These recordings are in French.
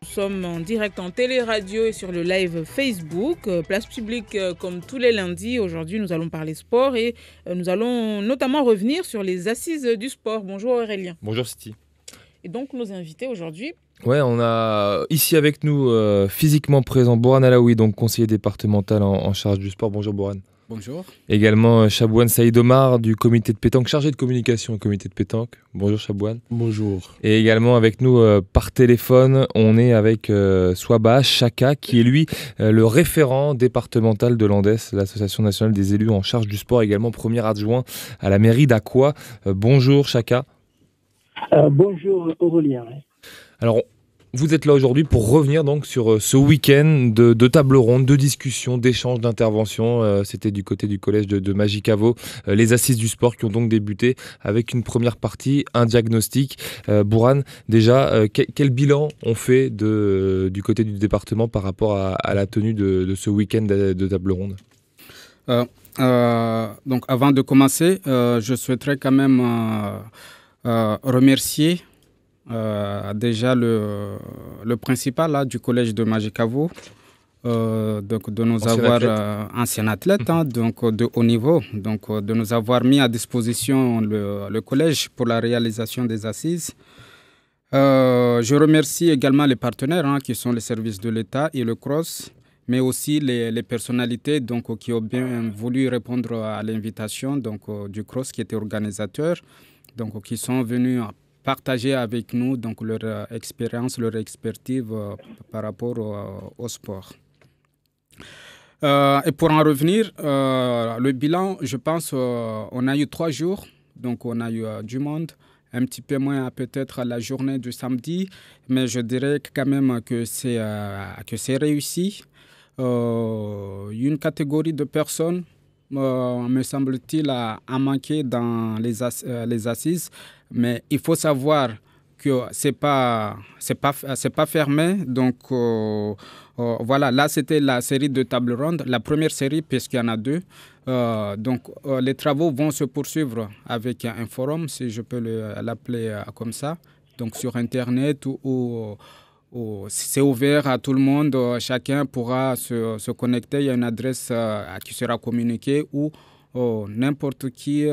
Nous sommes en direct en télé-radio et sur le live Facebook, Place Publique comme tous les lundis. Aujourd'hui, nous allons parler sport et nous allons notamment revenir sur les assises du sport. Bonjour Aurélien. Bonjour Siti. Et donc nos invités aujourd'hui. Ouais, on a ici avec nous physiquement présent Bouran Alaoui, donc conseiller départemental en charge du sport. Bonjour Bouran. Bonjour. Également Chabouane Saïd Omar du comité de pétanque, chargé de communication au comité de pétanque. Bonjour Chabouane. Bonjour. Et également avec nous par téléphone, on est avec Swaba Chaka, qui est lui le référent départemental de l'ANDES, l'Association nationale des élus en charge du sport, également premier adjoint à la mairie d'Aqua. Bonjour Chaka. Bonjour Aurélien. Alors, vous êtes là aujourd'hui pour revenir donc sur ce week-end de table ronde, de discussions, d'échanges, d'interventions. C'était du côté du collège de Magicavo, les assises du sport qui ont donc débuté avec une première partie, un diagnostic. Bouran, déjà, quel bilan on fait du côté du département par rapport à la tenue de ce week-end de table ronde ? Donc avant de commencer, je souhaiterais quand même remercier déjà le principal là, du collège de Magicavo, donc de nous ancien athlète donc de haut niveau, donc de nous avoir mis à disposition le collège pour la réalisation des assises. Je remercie également les partenaires qui sont les services de l'État et le CROSS, mais aussi les personnalités donc, qui ont bien voulu répondre à l'invitation donc, du CROSS qui était organisateur, donc qui sont venus partager avec nous donc, leur expérience, leur expertise par rapport au sport. Et pour en revenir, le bilan, je pense, on a eu 3 jours, donc on a eu du monde, un petit peu moins peut-être à la journée du samedi, mais je dirais quand même que c'est réussi. Une catégorie de personnes, me semble-t-il, a manqué dans les assises, mais il faut savoir que c'est pas fermé. Donc voilà, là c'était la série de table ronde, la première série puisqu'il y en a 2. Donc les travaux vont se poursuivre avec un forum, si je peux l'appeler comme ça, donc sur Internet où c'est ouvert à tout le monde, chacun pourra se connecter, il y a une adresse qui sera communiquée où n'importe qui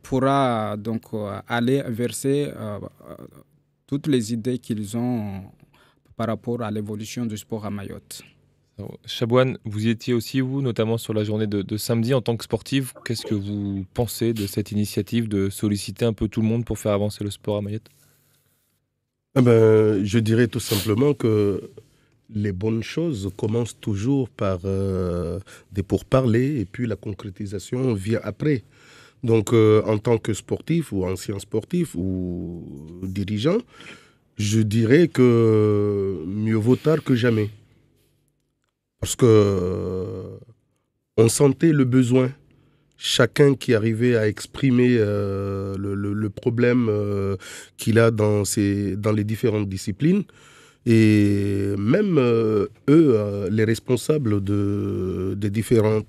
pourra donc aller verser toutes les idées qu'ils ont par rapport à l'évolution du sport à Mayotte. Chabouane, vous y étiez aussi, vous, notamment sur la journée de samedi en tant que sportif. Qu'est-ce que vous pensez de cette initiative de solliciter un peu tout le monde pour faire avancer le sport à Mayotte ? Je dirais tout simplement que les bonnes choses commencent toujours par des pourparlers et puis la concrétisation vient après. Donc, en tant que sportif ou ancien sportif ou dirigeant, je dirais que mieux vaut tard que jamais. Parce que on sentait le besoin. Chacun qui arrivait à exprimer le problème qu'il a dans les différentes disciplines. Et même eux, les responsables des différents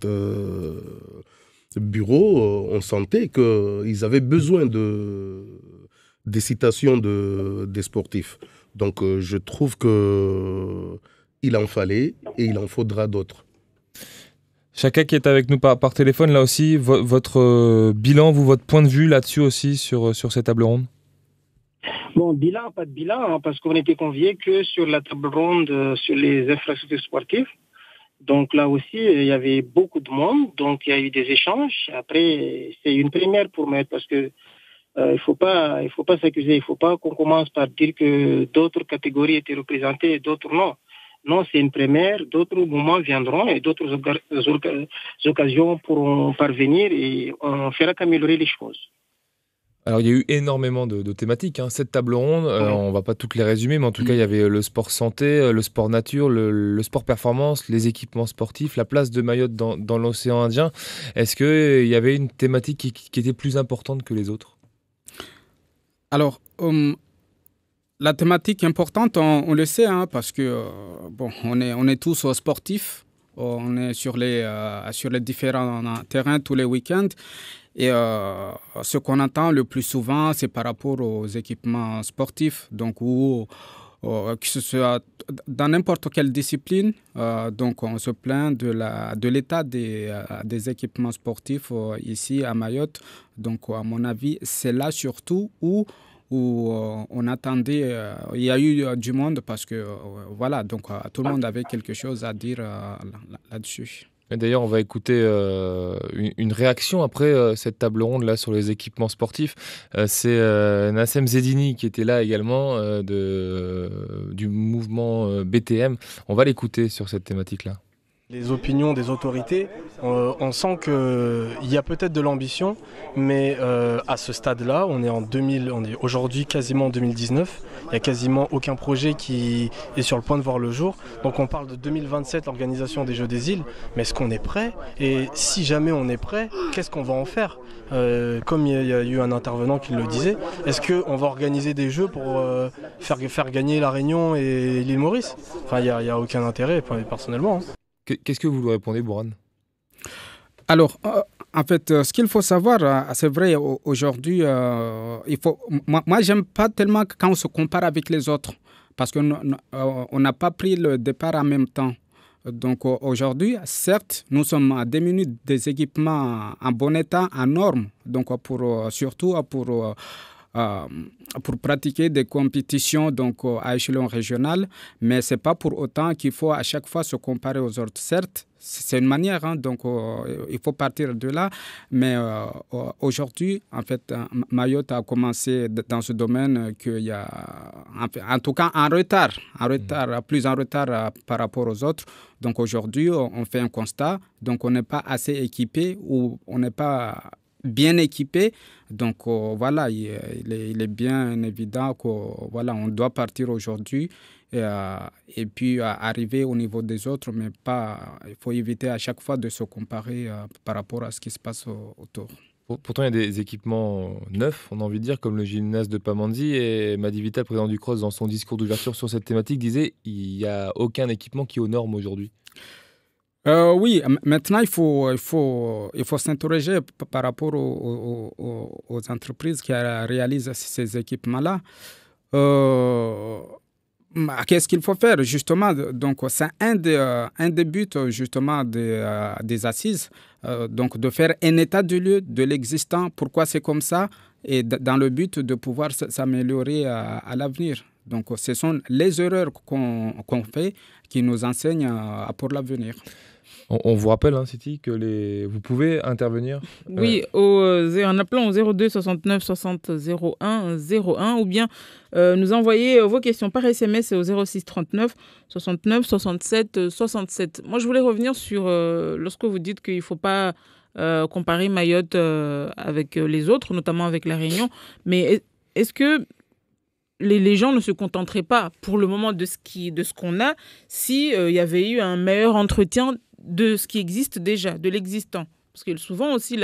bureaux, on sentait qu'ils avaient besoin des citations des sportifs. Donc je trouve qu'il en fallait et il en faudra d'autres. Chacun qui est avec nous par téléphone, là aussi, votre bilan, votre point de vue là-dessus aussi sur cette table ronde ? Bon, bilan, pas de bilan, parce qu'on était conviés que sur la table ronde sur les infrastructures sportives. Donc là aussi, il y avait beaucoup de monde, donc il y a eu des échanges. Après, c'est une première pour moi, parce que il faut pas s'accuser, il faut pas qu'on commence par dire que d'autres catégories étaient représentées et d'autres non. Non, c'est une première, d'autres moments viendront et d'autres occasions pourront parvenir et on fera qu'améliorer les choses. Alors, il y a eu énormément de thématiques, hein. Cette table ronde, on ne va pas toutes les résumer, mais en tout cas, il y avait le sport santé, le sport nature, le sport performance, les équipements sportifs, la place de Mayotte dans l'océan Indien. Est-ce qu'il y avait une thématique qui était plus importante que les autres? Alors, la thématique importante, on le sait, hein, parce que bon, on est tous sportifs. On est sur les différents terrains tous les week-ends. Et ce qu'on entend le plus souvent, c'est par rapport aux équipements sportifs. Donc, que ce soit dans n'importe quelle discipline, donc on se plaint de l'état des équipements sportifs ici à Mayotte. Donc, à mon avis, c'est là surtout où on attendait, il y a eu du monde parce que voilà, donc tout le monde avait quelque chose à dire là-dessus. Et d'ailleurs, on va écouter une réaction après cette table ronde là sur les équipements sportifs. C'est Nassem Zedini qui était là également du mouvement BTM. On va l'écouter sur cette thématique-là. Les opinions des autorités, on sent qu'il y a peut-être de l'ambition, mais à ce stade-là, on est aujourd'hui quasiment en 2019, il n'y a quasiment aucun projet qui est sur le point de voir le jour. Donc on parle de 2027, l'organisation des Jeux des îles, mais est-ce qu'on est prêt? Et si jamais on est prêt, qu'est-ce qu'on va en faire? Comme il y a eu un intervenant qui le disait, est-ce qu'on va organiser des Jeux pour faire gagner La Réunion et l'île Maurice? Enfin, il n'y a aucun intérêt, personnellement. Hein. Qu'est-ce que vous lui répondez, Bourane? Alors, en fait, ce qu'il faut savoir, c'est vrai, aujourd'hui, moi, j'aime pas tellement quand on se compare avec les autres, parce qu'on n'a pas pris le départ en même temps. Donc, aujourd'hui, certes, nous sommes démunis des équipements en bon état, en normes, donc surtout pour pratiquer des compétitions donc, à échelon régional, mais ce n'est pas pour autant qu'il faut à chaque fois se comparer aux autres. Certes, c'est une manière, hein, donc il faut partir de là, mais aujourd'hui, en fait, Mayotte a commencé dans ce domaine qu'il y a, en tout cas, plus en retard par rapport aux autres. Donc aujourd'hui, on fait un constat, donc on n'est pas assez équipé ou on n'est pas bien équipé. Donc voilà, il est bien évident qu'on voilà, on doit partir aujourd'hui et puis arriver au niveau des autres, mais il faut éviter à chaque fois de se comparer par rapport à ce qui se passe autour. Pourtant, il y a des équipements neufs, on a envie de dire, comme le gymnase de Pamandzi. Et Madi Vital, président du CROSS, dans son discours d'ouverture sur cette thématique, disait il n'y a aucun équipement qui est aux normes aujourd'hui. Oui, maintenant, il faut s'interroger par rapport aux entreprises qui réalisent ces équipements-là. Qu'est-ce qu'il faut faire, justement? Donc, c'est un des buts, justement, des assises, donc de faire un état de lieu de l'existant, pourquoi c'est comme ça, et dans le but de pouvoir s'améliorer à l'avenir. Donc, ce sont les erreurs qu'on fait qui nous enseignent pour l'avenir. On vous rappelle, hein, Siti, que vous pouvez intervenir. Oui, en appelant au 02 69 60 01 01 ou bien nous envoyer vos questions par SMS au 06 39 69 67 67. Moi, je voulais revenir sur lorsque vous dites qu'il ne faut pas comparer Mayotte avec les autres, notamment avec La Réunion. Mais est-ce que les gens ne se contenteraient pas pour le moment de ce qu'on a si y avait eu un meilleur entretien de ce qui existe déjà, de l'existant? Parce que souvent aussi,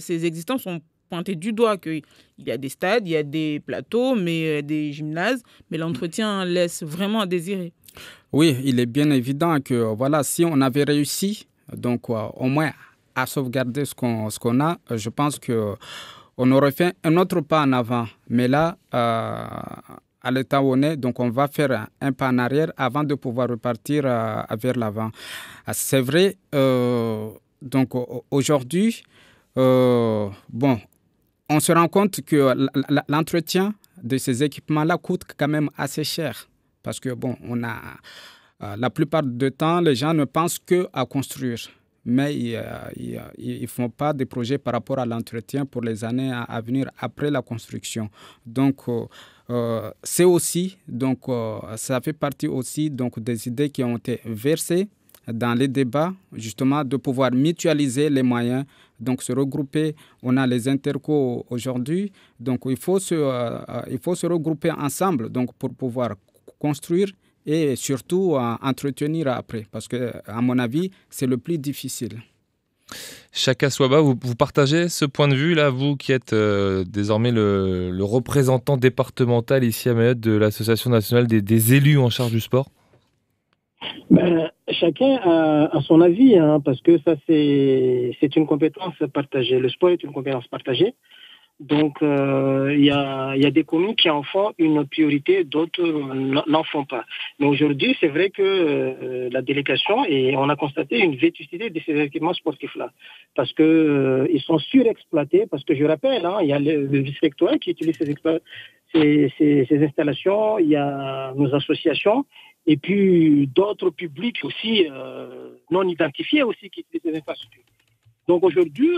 ces existants sont pointés du doigt, qu'il y a des stades, il y a des plateaux, des gymnases, mais l'entretien laisse vraiment à désirer. Oui, il est bien évident que voilà, si on avait réussi, donc au moins à sauvegarder ce qu'on a, je pense qu'on aurait fait un autre pas en avant. Mais là, à l'état où on est, donc on va faire un pas en arrière avant de pouvoir repartir vers l'avant. C'est vrai, donc aujourd'hui, bon, on se rend compte que l'entretien de ces équipements-là coûte quand même assez cher. Parce que, bon, la plupart du temps, les gens ne pensent qu'à construire. Mais ils ne font pas de projets par rapport à l'entretien pour les années à venir après la construction. Donc, c'est aussi, donc, ça fait partie aussi donc, des idées qui ont été versées dans les débats, justement, de pouvoir mutualiser les moyens, donc se regrouper. On a les intercos aujourd'hui, donc il faut se regrouper ensemble donc, pour pouvoir construire et surtout entretenir après, parce que, à mon avis, c'est le plus difficile. Chaka Swaba, vous partagez ce point de vue là, vous qui êtes désormais le représentant départemental ici à Mayotte de l'Association nationale des élus en charge du sport? Chacun a son avis, hein, parce que ça c'est une compétence partagée. Le sport est une compétence partagée. Donc il y a des communes qui en font une priorité, d'autres n'en font pas. Mais aujourd'hui, c'est vrai que la délégation, et on a constaté une vétusté de ces équipements sportifs-là. Parce que ils sont surexploités, parce que je rappelle, hein, il y a le vice-rectorat qui utilise ces installations, il y a nos associations, et puis d'autres publics aussi non identifiés aussi qui utilisent ces infrastructures. Donc aujourd'hui,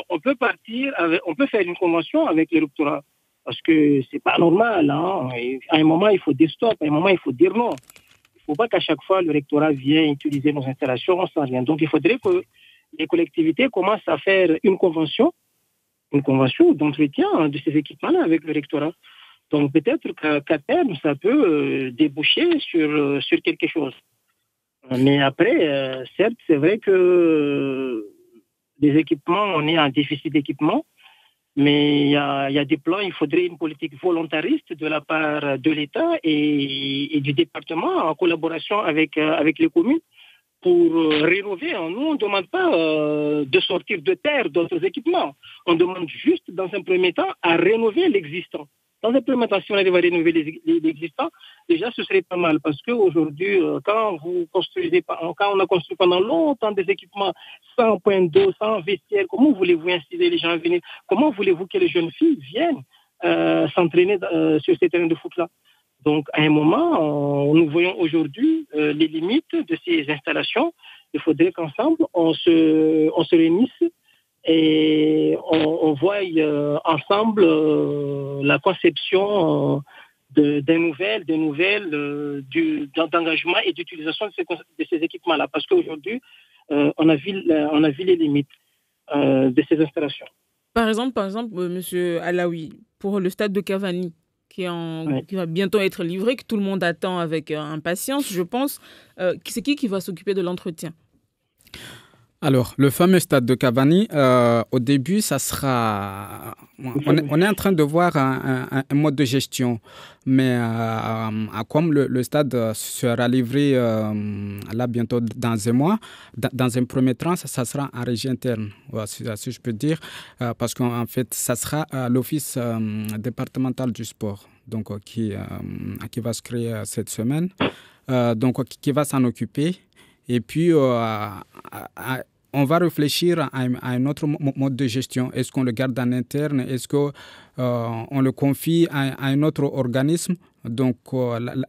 on peut faire une convention avec le rectorat, parce que c'est pas normal. Hein. À un moment, il faut dire stop, à un moment, il faut dire non. Il ne faut pas qu'à chaque fois, le rectorat vienne utiliser nos installations sans rien. Donc il faudrait que les collectivités commencent à faire une convention d'entretien de ces équipements-là avec le rectorat. Donc peut-être qu'à terme, ça peut déboucher sur quelque chose. Mais après, certes, c'est vrai que des équipements, on est en déficit d'équipements, mais il y a des plans, il faudrait une politique volontariste de la part de l'État et du département en collaboration avec les communes pour rénover. Nous, on ne demande pas de sortir de terre d'autres équipements. On demande juste, dans un premier temps, à rénover l'existant. Dans un premier temps, si on arrive à rénover l'existant, déjà, ce serait pas mal. Parce qu'aujourd'hui, quand on a construit pendant longtemps des équipements sans point d'eau, sans vestiaire, comment voulez-vous inciter les gens à venir? Comment voulez-vous que les jeunes filles viennent s'entraîner sur ces terrains de foot-là? Donc, à un moment, nous voyons aujourd'hui les limites de ces installations. Il faudrait qu'ensemble, on se réunisse et on voit ensemble la conception des nouvelles d'engagement et d'utilisation de ces équipements-là. Parce qu'aujourd'hui, on a vu les limites de ces installations. Par exemple, Monsieur Alaoui, pour le stade de Cavani, qui va bientôt être livré, que tout le monde attend avec impatience, je pense, c'est qui va s'occuper de l'entretien? Alors, le fameux stade de Cavani, au début, ça sera... On est en train de voir un mode de gestion, mais comme le stade sera livré là bientôt dans un mois, dans un premier temps, ça sera en régie interne, si je peux dire, parce qu'en fait, ça sera l'office départemental du sport, donc qui va se créer cette semaine, donc qui va s'en occuper. Et puis, on va réfléchir à un autre mode de gestion. Est-ce qu'on le garde en interne? Est-ce qu'on le confie à un autre organisme? Donc,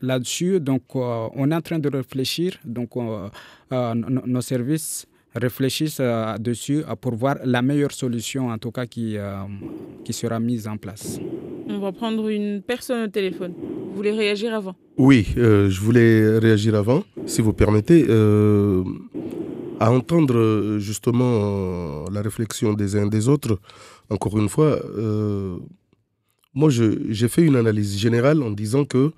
là-dessus, on est en train de réfléchir. Donc, nos services réfléchissent dessus pour voir la meilleure solution, en tout cas, qui sera mise en place. On va prendre une personne au téléphone. Vous voulez réagir avant? Oui, je voulais réagir avant, si vous permettez. À entendre justement la réflexion des uns des autres, encore une fois, moi j'ai fait une analyse générale en disant que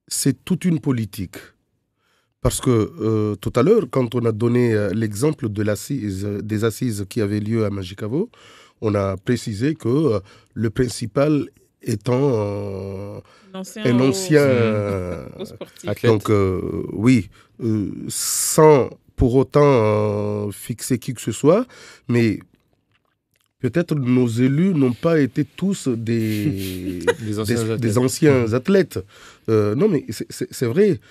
c'est toute une politique. Parce que tout à l'heure, quand on a donné l'exemple des assises qui avaient lieu à Majicavo, on a précisé que le principal étant un ancien sportif. Donc oui, sans pour autant fixer qui que ce soit, mais peut-être nos élus n'ont pas été tous des anciens athlètes. Non mais c'est vrai.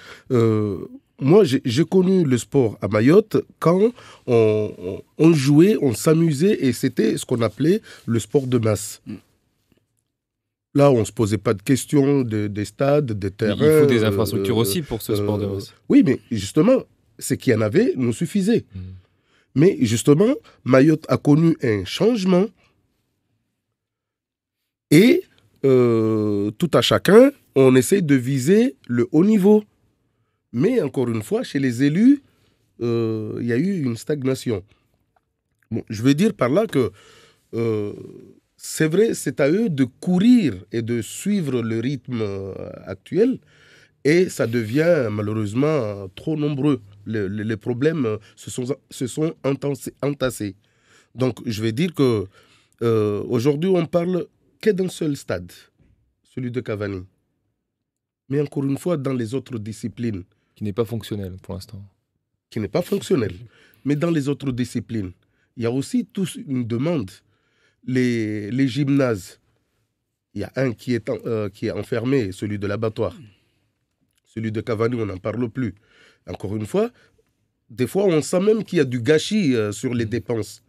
Moi, j'ai connu le sport à Mayotte quand on jouait, on s'amusait et c'était ce qu'on appelait le sport de masse. Là, on ne se posait pas de questions des stades, des terrains. Il faut des infrastructures aussi pour ce sport de masse. Oui, mais justement, ce qu'il y en avait nous suffisait. Mais justement, Mayotte a connu un changement et tout à chacun, on essaye de viser le haut niveau. Mais encore une fois, chez les élus, il y a eu une stagnation. Bon, je veux dire par là que c'est vrai, c'est à eux de courir et de suivre le rythme actuel, et ça devient malheureusement trop nombreux. Les problèmes se sont entassés. Donc je vais dire que aujourd'hui on parle que d'un seul stade, celui de Cavani. Mais encore une fois, dans les autres disciplines. Qui n'est pas fonctionnel pour l'instant. Qui n'est pas fonctionnel. Mais dans les autres disciplines, il y a aussi tous une demande. Les gymnases, il y a un qui est enfermé, celui de l'abattoir. Celui de Cavani, on n'en parle plus. Encore une fois, des fois, on sent même qu'il y a du gâchis sur les dépenses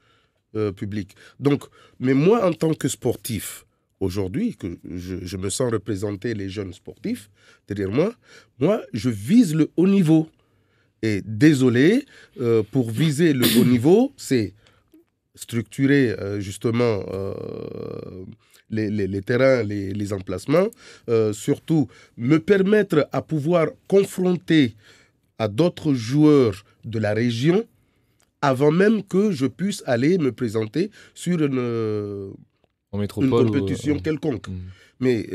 publiques. Donc, mais moi, en tant que sportif, aujourd'hui, que je me sens représenter les jeunes sportifs derrière moi, je vise le haut niveau. Et désolé, pour viser le haut niveau, c'est structurer justement les terrains, les emplacements, surtout me permettre à pouvoir confronter à d'autres joueurs de la région avant même que je puisse aller me présenter sur une compétition quelconque. Mais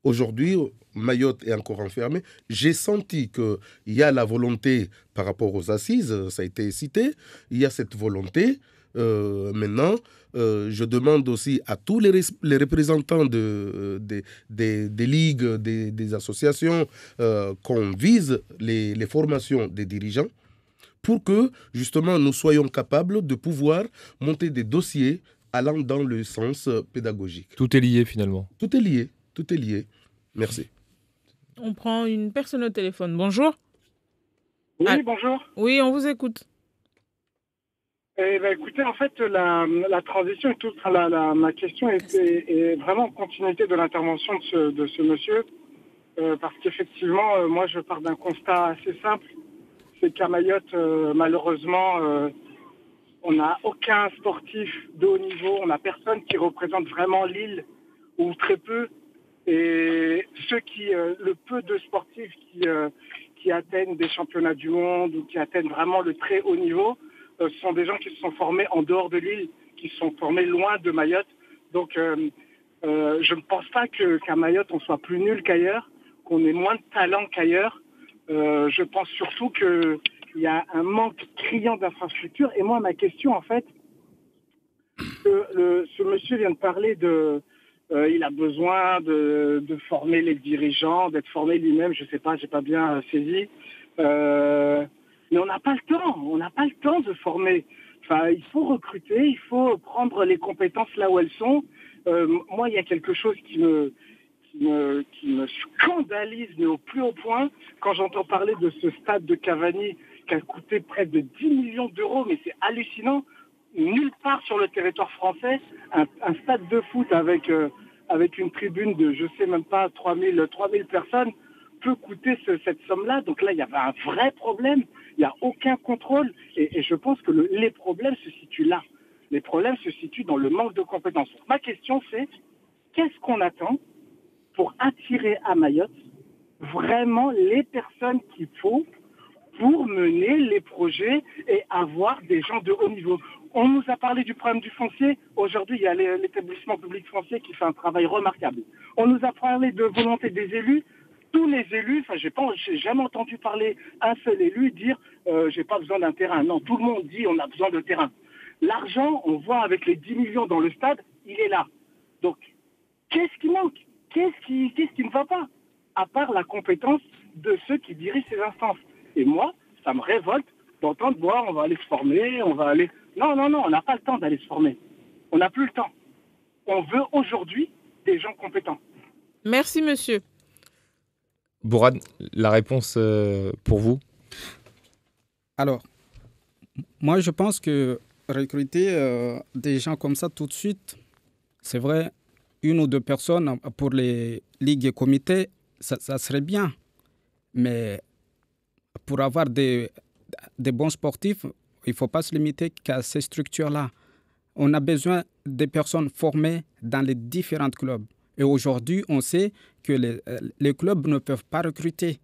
aujourd'hui, Mayotte est encore enfermée. J'ai senti qu'il y a la volonté par rapport aux assises, ça a été cité, il y a cette volonté. Maintenant, je demande aussi à tous les représentants des ligues, des associations, qu'on vise les formations des dirigeants pour que, justement, nous soyons capables de pouvoir monter des dossiers allant dans le sens pédagogique. Tout est lié, finalement. Tout est lié, tout est lié. Merci. On prend une personne au téléphone. Bonjour. Oui, bonjour. Oui, on vous écoute. Écoutez, en fait, la transition et tout, ma question est vraiment en continuité de l'intervention de ce monsieur, parce qu'effectivement, moi, je pars d'un constat assez simple, c'est qu'à Mayotte, malheureusement, on n'a aucun sportif de haut niveau, on n'a personne qui représente vraiment l'île, ou très peu, et le peu de sportifs qui atteignent des championnats du monde ou qui atteignent vraiment le très haut niveau, ce sont des gens qui se sont formés en dehors de l'île, qui se sont formés loin de Mayotte. Donc, je ne pense pas qu'à Mayotte, on soit plus nul qu'ailleurs, qu'on ait moins de talent qu'ailleurs. Je pense surtout qu'il y a un manque criant d'infrastructures. Et moi, ma question, en fait, ce monsieur vient de parler il a besoin de former les dirigeants, d'être formé lui-même, je ne sais pas, je n'ai pas bien saisi. Mais on n'a pas le temps de former. Enfin, il faut recruter, il faut prendre les compétences là où elles sont. Moi, il y a quelque chose qui me scandalise, mais au plus haut point, quand j'entends parler de ce stade de Cavani qui a coûté près de 10 millions d'euros, mais c'est hallucinant. Nulle part sur le territoire français, un stade de foot avec une tribune de, je sais même pas, 3000 personnes peut coûter cette somme-là. Donc là, il y avait un vrai problème. Il n'y a aucun contrôle. Et je pense que les problèmes se situent là. Les problèmes se situent dans le manque de compétences. Ma question, c'est qu'est-ce qu'on attend pour attirer à Mayotte vraiment les personnes qu'il faut pour mener les projets et avoir des gens de haut niveau. On nous a parlé du problème du foncier. Aujourd'hui, il y a l'établissement public foncier qui fait un travail remarquable. On nous a parlé de volonté des élus. Tous les élus, j'ai jamais entendu parler un seul élu dire j'ai pas besoin d'un terrain. Non, tout le monde dit on a besoin de terrain. L'argent, on voit avec les 10 millions dans le stade, il est là. Donc, qu'est-ce qui manque? Qu'est-ce qui ne va pas? À part la compétence de ceux qui dirigent ces instances. Et moi, ça me révolte d'entendre, on va aller se former, on va aller... Non, on n'a pas le temps d'aller se former. On n'a plus le temps. On veut aujourd'hui des gens compétents. Merci, monsieur. Bourad, la réponse pour vous? Alors, moi, je pense que recruter des gens comme ça tout de suite, c'est vrai, 1 ou 2 personnes pour les ligues et comités, ça serait bien. Mais pour avoir des bons sportifs, il ne faut pas se limiter qu'à ces structures-là. On a besoin de personnes formées dans les différents clubs. Et aujourd'hui, on sait que les clubs ne peuvent pas recruter.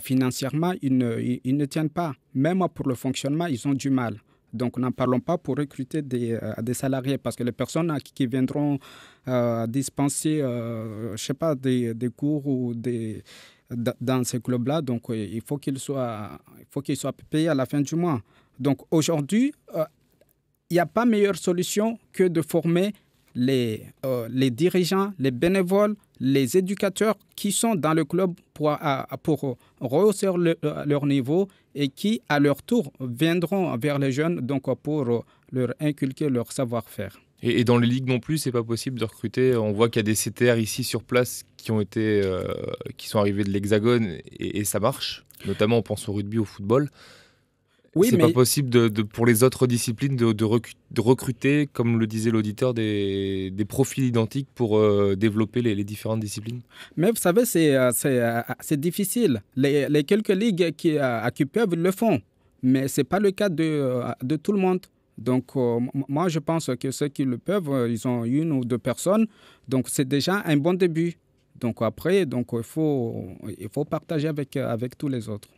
financièrement, ils ne tiennent pas. Même pour le fonctionnement, ils ont du mal. Donc, n'en parlons pas pour recruter des salariés parce que les personnes qui viendront dispenser, je sais pas, des cours ou dans ces clubs-là, donc il faut qu'ils soient payés à la fin du mois. Donc, aujourd'hui, il n'y a pas meilleure solution que de former les dirigeants, les bénévoles, les éducateurs qui sont dans le club pour rehausser leur niveau et qui, à leur tour, viendront vers les jeunes donc pour leur inculquer leur savoir-faire. Et dans les ligues non plus, c'est pas possible de recruter. On voit qu'il y a des CTR ici sur place qui sont arrivés de l'Hexagone et ça marche. Notamment, on pense au rugby, au football. Oui, c'est pas possible pour les autres disciplines de recruter, comme le disait l'auditeur, des profils identiques pour développer les différentes disciplines. Mais vous savez, c'est difficile. Les quelques ligues qui peuvent le font, mais c'est pas le cas de tout le monde. Donc, moi, je pense que ceux qui le peuvent, ils ont une ou deux personnes. Donc, c'est déjà un bon début. Donc, après, il faut partager avec tous les autres.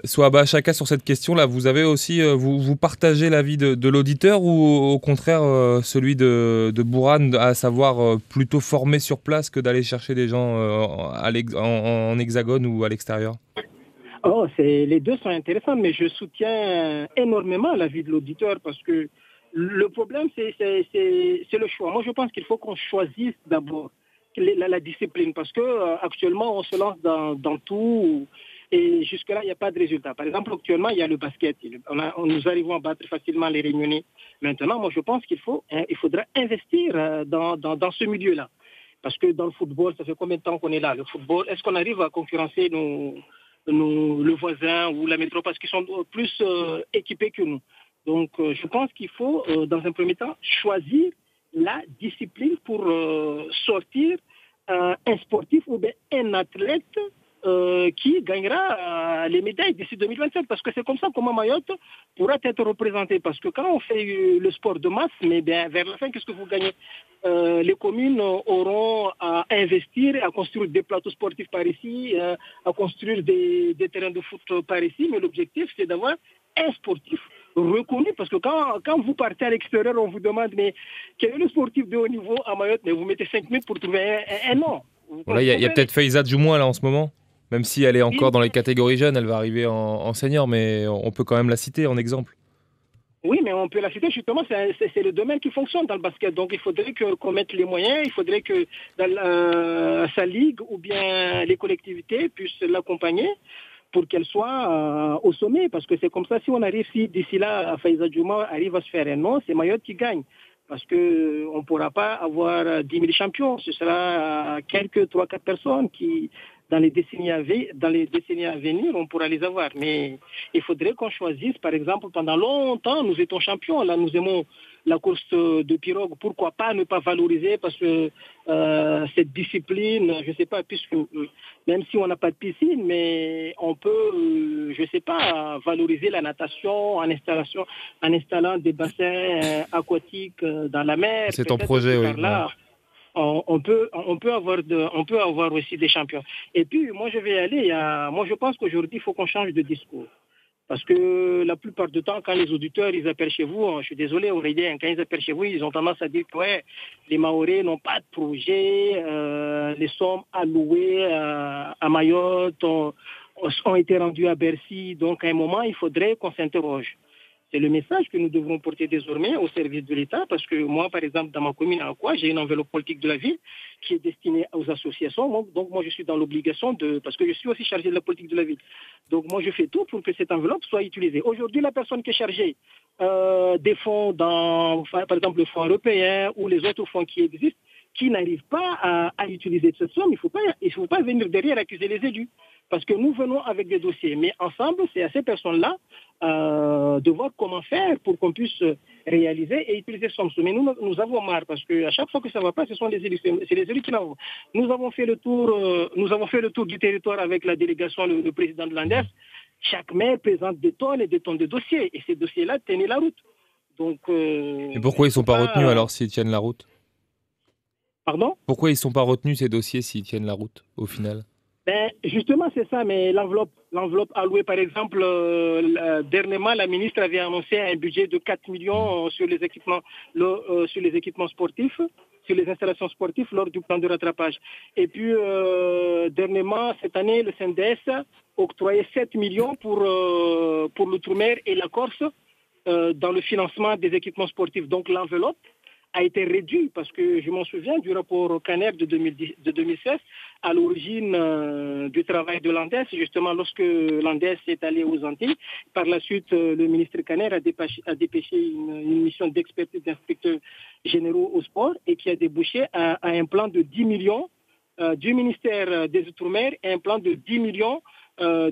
Souaba Chaka, sur cette question-là, vous avez aussi, vous partagez l'avis de l'auditeur ou au contraire celui de Bourane, à savoir plutôt former sur place que d'aller chercher des gens en hexagone ou à l'extérieur? Les deux sont intéressants, mais je soutiens énormément l'avis de l'auditeur parce que le problème, c'est le choix. Moi, je pense qu'il faut qu'on choisisse d'abord la discipline parce que actuellement, on se lance dans tout. Et jusque-là, il n'y a pas de résultat. Par exemple, actuellement, il y a le basket. Nous arrivons à battre facilement les Réunionnais. Maintenant, moi, je pense qu'il faudra investir dans ce milieu-là. Parce que dans le football, ça fait combien de temps qu'on est là? Le football, est-ce qu'on arrive à concurrencer le voisin ou la métropole parce qu'ils sont plus équipés que nous? Donc, je pense qu'il faut, dans un premier temps, choisir la discipline pour sortir un sportif ou bien un athlète qui gagnera les médailles d'ici 2027 parce que c'est comme ça comment Mayotte pourra être représentée parce que quand on fait le sport de masse, mais bien vers la fin, qu'est-ce que vous gagnez? Les communes auront à investir, à construire des plateaux sportifs par ici, à construire des terrains de foot par ici, mais l'objectif c'est d'avoir un sportif reconnu parce que quand vous partez à l'extérieur, on vous demande mais quel est le sportif de haut niveau à Mayotte, mais vous mettez 5 minutes pour trouver un nom. Voilà, il y a peut-être Faiza Djoumoua là en ce moment. Même si elle est encore dans les catégories jeunes, elle va arriver en senior, mais on peut quand même la citer en exemple. Oui, mais on peut la citer justement, c'est le domaine qui fonctionne dans le basket. Donc il faudrait qu'on mette les moyens, il faudrait que dans sa ligue ou bien les collectivités puissent l'accompagner pour qu'elle soit au sommet. Parce que c'est comme ça, si d'ici là, Faiza Djoumoua arrive à se faire un nom, c'est Mayotte qui gagne. Parce qu'on ne pourra pas avoir 10 000 champions. Ce sera quelques 3-4 personnes qui... Dans les décennies à venir, on pourra les avoir. Mais il faudrait qu'on choisisse, par exemple, pendant longtemps, nous étions champions. Là, nous aimons la course de pirogue. Pourquoi pas ne pas valoriser? Parce que cette discipline, je ne sais pas, puisque même si on n'a pas de piscine, mais on peut, je ne sais pas, valoriser la natation en installant des bassins aquatiques dans la mer. C'est ton projet, oui. Là, on peut avoir aussi des champions. Et puis, moi, je vais aller. Moi, je pense qu'aujourd'hui, il faut qu'on change de discours. Parce que la plupart du temps, quand les auditeurs, ils appellent chez vous, je suis désolé, Aurélien, quand ils appellent chez vous, ils ont tendance à dire que les Mahorais n'ont pas de projet, les sommes allouées à Mayotte ont été rendues à Bercy. Donc, à un moment, il faudrait qu'on s'interroge. C'est le message que nous devrons porter désormais au service de l'État parce que moi, par exemple, dans ma commune à Akwa, j'ai une enveloppe politique de la ville qui est destinée aux associations. Donc, moi, je suis dans l'obligation parce que je suis aussi chargé de la politique de la ville. Donc, moi, je fais tout pour que cette enveloppe soit utilisée. Aujourd'hui, la personne qui est chargée des fonds par exemple, le fonds européen ou les autres fonds qui existent, qui n'arrivent pas à utiliser cette somme, il ne faut pas venir derrière accuser les élus. Parce que nous venons avec des dossiers. Mais ensemble, c'est à ces personnes-là de voir comment faire pour qu'on puisse réaliser et utiliser ce somme. Mais nous avons marre parce qu'à chaque fois que ça ne va pas, ce sont les élus. C'est les élus qui l'ont. Nous avons fait le tour du territoire avec la délégation, le président de l'ANDES. Chaque maire présente des tonnes et des tonnes de dossiers. Et ces dossiers-là tenaient la route. Donc, et pourquoi ils ne sont pas retenus alors s'ils tiennent la route? Pardon? Pourquoi ils ne sont pas retenus ces dossiers s'ils tiennent la route au final? Ben, justement, c'est ça, mais l'enveloppe allouée, par exemple, dernièrement, la ministre avait annoncé un budget de 4 millions sur sur les équipements sportifs, sur les installations sportives lors du plan de rattrapage. Et puis, dernièrement, cette année, le CNDS octroyait 7 millions pour l'Outre-mer et la Corse dans le financement des équipements sportifs. Donc, l'enveloppe a été réduit parce que je m'en souviens du rapport Caner de 2016 à l'origine du travail de l'ANDES, justement lorsque l'ANDES est allé aux Antilles. Par la suite, le ministre Caner a dépêché une mission d'expertise d'inspecteurs généraux au sport et qui a débouché à un plan de 10 millions du ministère des Outre-mer et un plan de 10 millions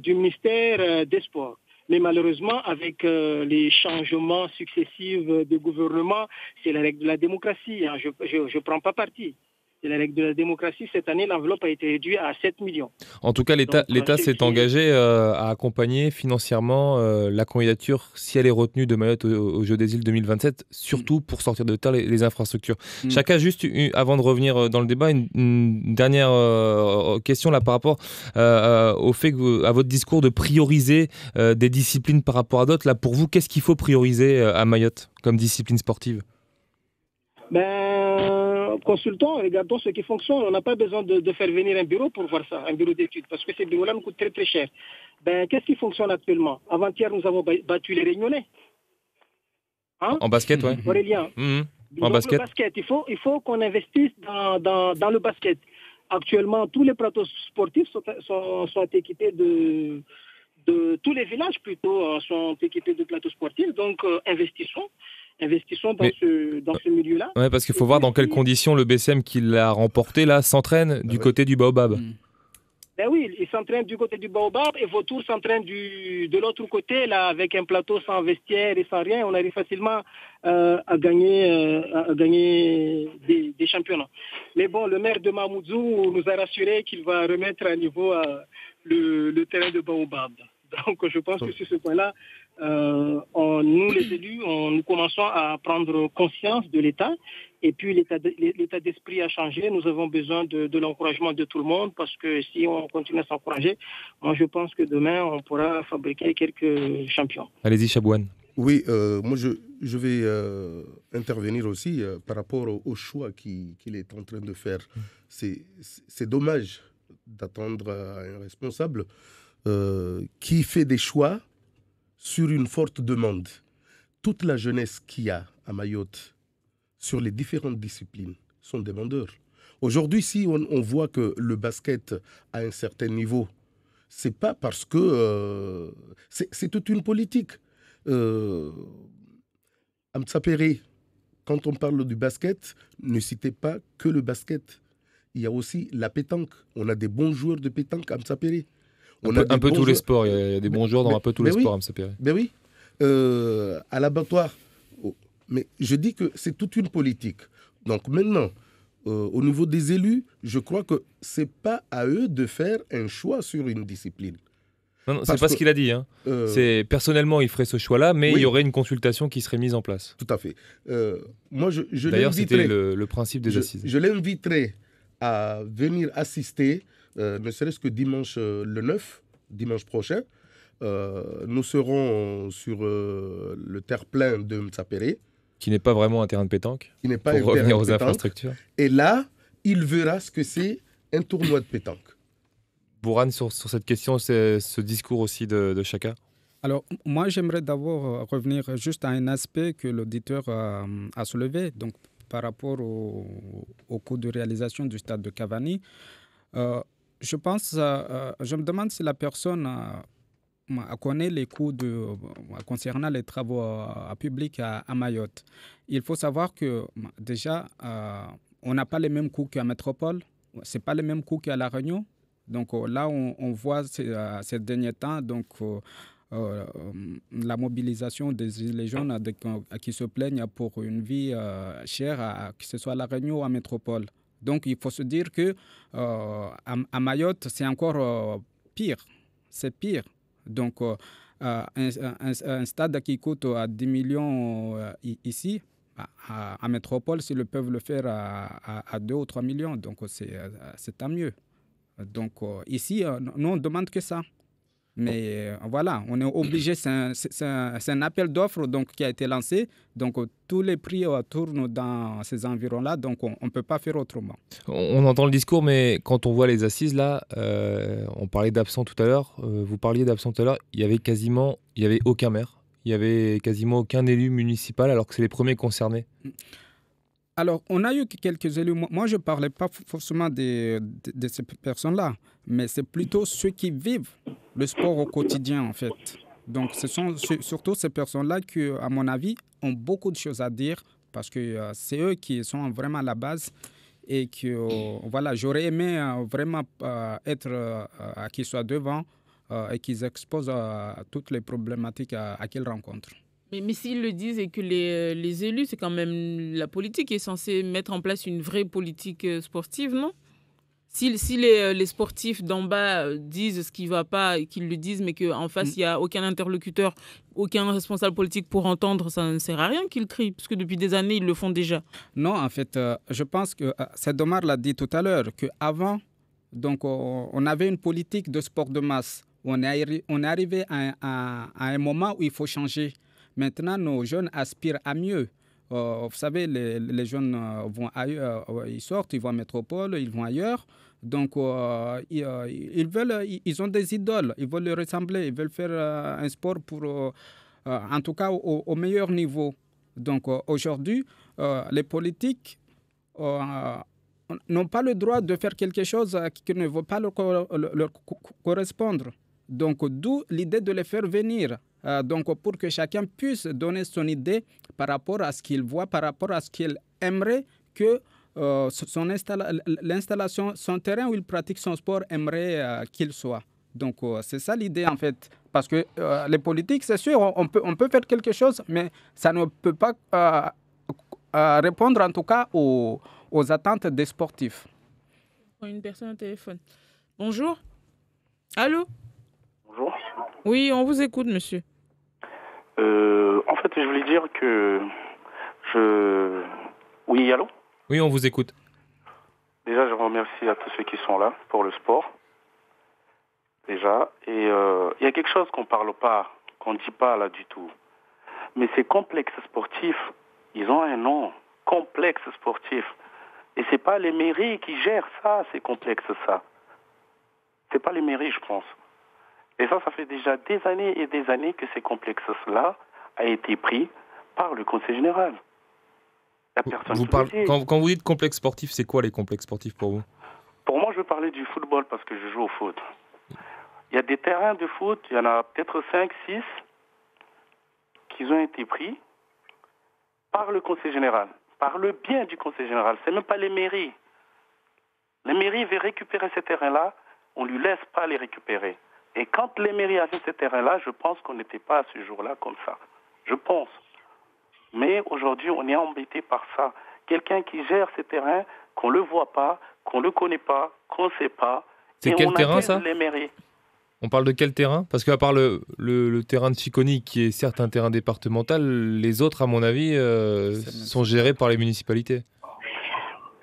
du ministère des Sports. Mais malheureusement, avec les changements successifs de gouvernement, c'est la règle de la démocratie. Hein. Je ne prends pas parti. C'est la règle de la démocratie. Cette année, l'enveloppe a été réduite à 7 millions. En tout cas, l'État s'est engagé à accompagner financièrement la candidature, si elle est retenue, de Mayotte aux Jeux des îles 2027, surtout pour sortir de terre les infrastructures. Chacun, juste avant de revenir dans le débat, une dernière question là, par rapport au fait à votre discours de prioriser des disciplines par rapport à d'autres. Là, pour vous, qu'est-ce qu'il faut prioriser à Mayotte comme discipline sportive? Consultons, regardons ce qui fonctionne. On n'a pas besoin de faire venir un bureau pour voir ça, un bureau d'études, parce que ces bureaux-là nous coûtent très très cher. Qu'est-ce qui fonctionne actuellement? Avant-hier, nous avons battu les Réunionnais. Hein? En basket, oui. Aurélien. En basket. Le basket, il faut qu'on investisse dans le basket. Actuellement, tous les plateaux sportifs sont équipés de tous les villages plutôt sont équipés de plateaux sportifs. Donc, investissons dans ce milieu-là. Oui, parce qu'il faut voir dans quelles conditions le BCM qui l'a remporté là s'entraîne du côté du Baobab. Oui, il s'entraîne du côté du Baobab et Vautour s'entraîne de l'autre côté, là, avec un plateau sans vestiaire et sans rien. On arrive facilement à gagner des championnats. Mais bon, le maire de Mamoudzou nous a rassuré qu'il va remettre à niveau le terrain de Baobab. Donc, je pense que sur ce point-là, nous, les élus, nous commençons à prendre conscience de l'État. Et puis, l'état d'esprit a changé. Nous avons besoin de l'encouragement de tout le monde parce que si on continue à s'encourager, moi, je pense que demain, on pourra fabriquer quelques champions. Allez-y, Chabouane. Oui, moi, je vais intervenir aussi par rapport au choix qu'il est en train de faire. C'est dommage d'attendre un responsable qui fait des choix sur une forte demande. Toute la jeunesse qu'il y a à Mayotte sur les différentes disciplines sont demandeurs. Aujourd'hui, si on voit que le basket a un certain niveau, c'est pas parce que c'est toute une politique. Amtsapéré, quand on parle du basket, ne citez pas que le basket. Il y a aussi la pétanque. On a des bons joueurs de pétanque à Amtsapéré. Un peu tous les sports. Il y a des bons joueurs dans un peu tous les sports à Amtsapéré. Ben oui. À l'abattoir. Mais je dis que c'est toute une politique. Donc maintenant, au niveau des élus, je crois que ce n'est pas à eux de faire un choix sur une discipline. Non, c'est pas ce qu'il a dit. Hein. Personnellement, il ferait ce choix-là, mais il y aurait une consultation qui serait mise en place. Tout à fait. Moi, D'ailleurs, c'était le principe des assises. Je l'inviterai à venir assister, ne serait-ce que dimanche le 9, dimanche prochain. Nous serons sur le terre-plein de Mtsapéré. Qui n'est pas vraiment un terrain de pétanque. Qui n'est pas pour revenir aux infrastructures. Et là, il verra ce que c'est un tournoi de pétanque. Bourane, sur cette question, c'est ce discours aussi de Chaka. Alors, moi, j'aimerais d'abord revenir juste à un aspect que l'auditeur a soulevé, donc par rapport au coût de réalisation du stade de Cavani. Je me demande si la personne connaît les coûts concernant les travaux publics à Mayotte. Il faut savoir que déjà, on n'a pas les mêmes coûts qu'à Métropole, ce n'est pas les mêmes coûts qu'à La Réunion. Donc là, on voit ces derniers temps la mobilisation des Gilets jaunes qui se plaignent pour une vie chère, que ce soit à La Réunion ou à Métropole. Donc il faut se dire que à Mayotte, c'est encore pire. C'est pire. Donc un stade qui coûte à 10 millions ici, à Métropole, s'ils peuvent le faire à 2 ou 3 millions, donc c'est tant mieux. Donc ici, nous, on ne demande que ça. Mais voilà, on est obligé, c'est un appel d'offres donc, qui a été lancé. Donc tous les prix tournent dans ces environs-là, donc on ne peut pas faire autrement. On entend le discours, mais quand on voit les assises, là, on parlait d'absents tout à l'heure, vous parliez d'absents tout à l'heure, il y avait aucun maire, il y avait quasiment aucun élu municipal, alors que c'est les premiers concernés. Alors, on a eu quelques élus. Moi, je ne parlais pas forcément de ces personnes-là, mais c'est plutôt ceux qui vivent le sport au quotidien, en fait. Donc, ce sont surtout ces personnes-là qui, à mon avis, ont beaucoup de choses à dire parce que c'est eux qui sont vraiment à la base et que, voilà, j'aurais aimé vraiment être qu'ils soient devant et qu'ils exposent toutes les problématiques à qu'ils rencontrent. Mais s'ils le disent et que les élus, c'est quand même la politique qui est censée mettre en place une vraie politique sportive, non? Si les sportifs d'en bas disent ce qui ne va pas et qu'ils le disent, mais qu'en face, il n'y a aucun interlocuteur, aucun responsable politique pour entendre, ça ne sert à rien qu'ils crient, parce que depuis des années, ils le font déjà. Non, en fait, je pense que Omar l'a dit tout à l'heure, qu'avant, donc, on avait une politique de sport de masse. On est arrivé à un moment où il faut changer. Maintenant, nos jeunes aspirent à mieux. Vous savez, les jeunes vont ailleurs, ils sortent, ils vont en métropole, ils vont ailleurs. Donc, ils ont des idoles, ils veulent les ressembler, ils veulent faire un sport pour, en tout cas, au meilleur niveau. Donc, aujourd'hui, les politiques n'ont pas le droit de faire quelque chose qui ne va pas leur correspondre. Donc, d'où l'idée de les faire venir. Donc, pour que chacun puisse donner son idée par rapport à ce qu'il voit, par rapport à ce qu'il aimerait que l'installation, son terrain où il pratique son sport aimerait qu'il soit. Donc, c'est ça l'idée en fait. Parce que les politiques, c'est sûr, on peut faire quelque chose, mais ça ne peut pas répondre en tout cas aux attentes des sportifs. Une personne au téléphone. Bonjour. Allô? Bonjour. Oui, on vous écoute, monsieur. En fait, je voulais dire que Oui, allô? Oui, on vous écoute. Déjà, je remercie à tous ceux qui sont là pour le sport. Déjà. Et il y a quelque chose qu'on parle pas, qu'on ne dit pas là du tout. Mais ces complexes sportifs, ils ont un nom. Complexe sportif. Et c'est pas les mairies qui gèrent ça, ces complexes, ça. C'est pas les mairies, je pense. Et ça fait déjà des années et des années que ces complexes-là a été pris par le Conseil général. La personne quand vous dites complexe sportif, c'est quoi les complexes sportifs pour vous? Pour moi, je veux parler du football parce que je joue au foot. Il y a des terrains de foot, il y en a peut-être 5, 6 qui ont été pris par le Conseil général, par le bien du Conseil général. C'est même pas les mairies. Les mairies veulent récupérer ces terrains-là, on ne lui laisse pas les récupérer. Et quand les mairies avaient ces terrains-là, je pense qu'on n'était pas à ce jour-là comme ça. Je pense. Mais aujourd'hui, on est embêté par ça. Quelqu'un qui gère ces terrains, qu'on ne le voit pas, qu'on ne le connaît pas, qu'on ne sait pas. C'est quel terrain, ça? Les mairies. On parle de quel terrain? Parce qu'à part le terrain de Chiconi, qui est certes un terrain départemental, les autres, à mon avis, sont gérés par les municipalités.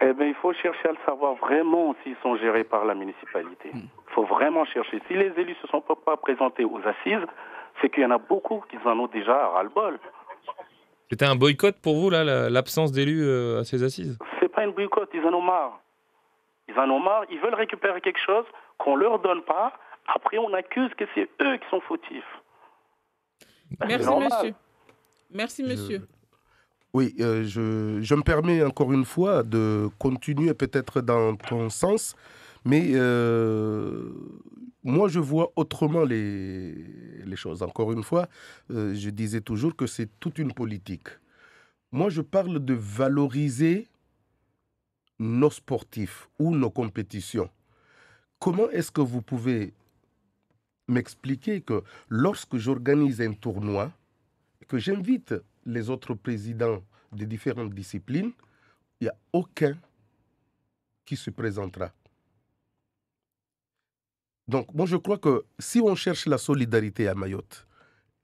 Eh bien, il faut chercher à le savoir vraiment s'ils sont gérés par la municipalité. Il faut vraiment chercher. Si les élus ne se sont pas présentés aux assises, c'est qu'il y en a beaucoup qui en ont déjà ras-le-bol. C'était un boycott pour vous, là, l'absence d'élus à ces assises? C'est pas une boycott, ils en ont marre. Ils en ont marre, ils veulent récupérer quelque chose qu'on ne leur donne pas. Après, on accuse que c'est eux qui sont fautifs. Merci, monsieur. Merci, monsieur. Oui, je me permets encore une fois de continuer peut-être dans ton sens, mais moi je vois autrement les choses. Encore une fois, je disais toujours que c'est toute une politique. Moi je parle de valoriser nos sportifs ou nos compétitions. Comment est-ce que vous pouvez m'expliquer que lorsque j'organise un tournoi, que j'invite les autres présidents des différentes disciplines, il n'y a aucun qui se présentera. Donc, moi, je crois que si on cherche la solidarité à Mayotte,